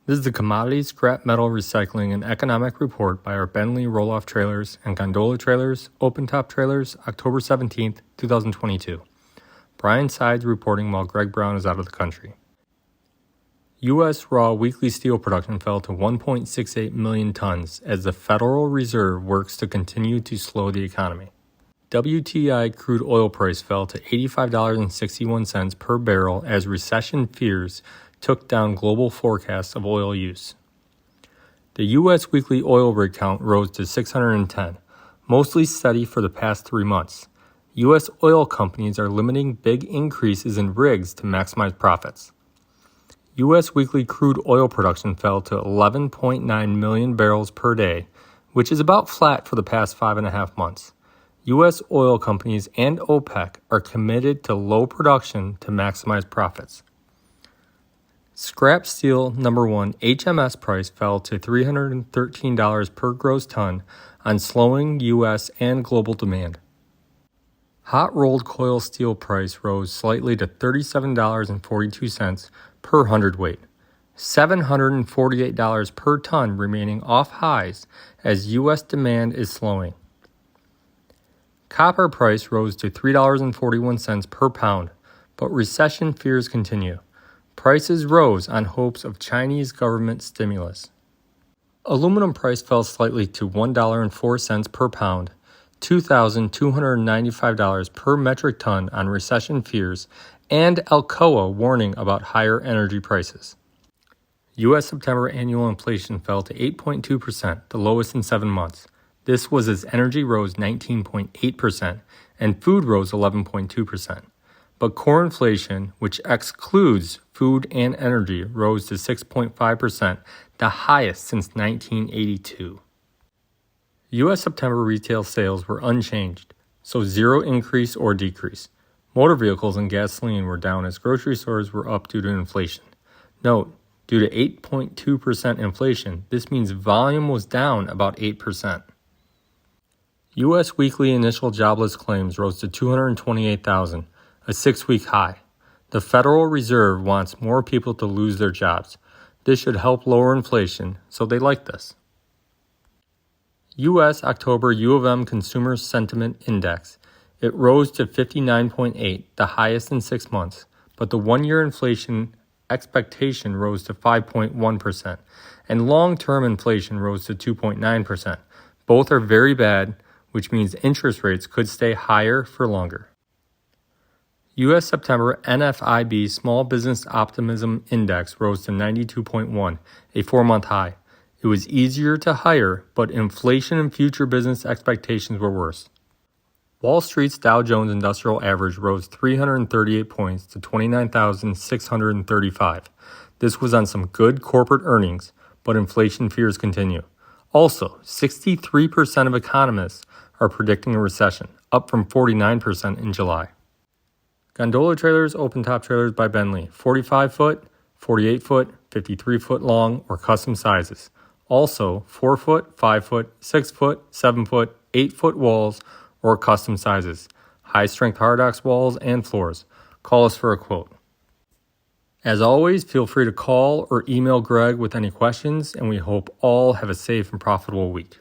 This is the Commodities, Scrap Metal Recycling and Economic Report by our Bentley roll-off trailers and gondola trailers, open-top trailers, October 17th, 2022. Brian Sides reporting while Greg Brown is out of the country. U.S. raw weekly steel production fell to 1.68 million tons as the Federal Reserve works to continue to slow the economy. WTI crude oil price fell to $85.61 per barrel as recession fears took down global forecasts of oil use. The U.S. weekly oil rig count rose to 610, mostly steady for the past 3 months. U.S. oil companies are limiting big increases in rigs to maximize profits. U.S. weekly crude oil production fell to 11.9 million barrels per day, which is about flat for the past 5.5 months. U.S. oil companies and OPEC are committed to low production to maximize profits. Scrap steel number 1 HMS price fell to $313 per gross ton on slowing U.S. and global demand. Hot rolled coil steel price rose slightly to $37.42 per hundredweight, $748 per ton remaining off highs as U.S. demand is slowing. Copper price rose to $3.41 per pound, but recession fears continue. Prices rose on hopes of Chinese government stimulus. Aluminum price fell slightly to $1.04 per pound, $2,295 per metric ton on recession fears, and Alcoa warning about higher energy prices. U.S. September annual inflation fell to 8.2%, the lowest in 7 months. This was as energy rose 19.8% and food rose 11.2%. But core inflation, which excludes food and energy, rose to 6.5%, the highest since 1982. U.S. September retail sales were unchanged, so zero increase or decrease. Motor vehicles and gasoline were down as grocery stores were up due to inflation. Note, due to 8.2% inflation, this means volume was down about 8%. U.S. weekly initial jobless claims rose to 228,000, a 6-week high. The Federal Reserve wants more people to lose their jobs. This should help lower inflation, so they like this. U.S. October U of M Consumer Sentiment Index. It rose to 59.8, the highest in 6 months, but the one-year inflation expectation rose to 5.1%, and long-term inflation rose to 2.9%. Both are very bad, which means interest rates could stay higher for longer. U.S. September NFIB Small Business Optimism Index rose to 92.1, a 4-month high. It was easier to hire, but inflation and future business expectations were worse. Wall Street's Dow Jones Industrial Average rose 338 points to 29,635. This was on some good corporate earnings, but inflation fears continue. Also, 63% of economists are predicting a recession, up from 49% in July. Gondola trailers, open-top trailers by Bentley, 45-foot, 48-foot, 53-foot long, or custom sizes. Also, 4-foot, 5-foot, 6-foot, 7-foot, 8-foot walls, or custom sizes. High-strength Hardox walls and floors. Call us for a quote. As always, feel free to call or email Greg with any questions, and we hope all have a safe and profitable week.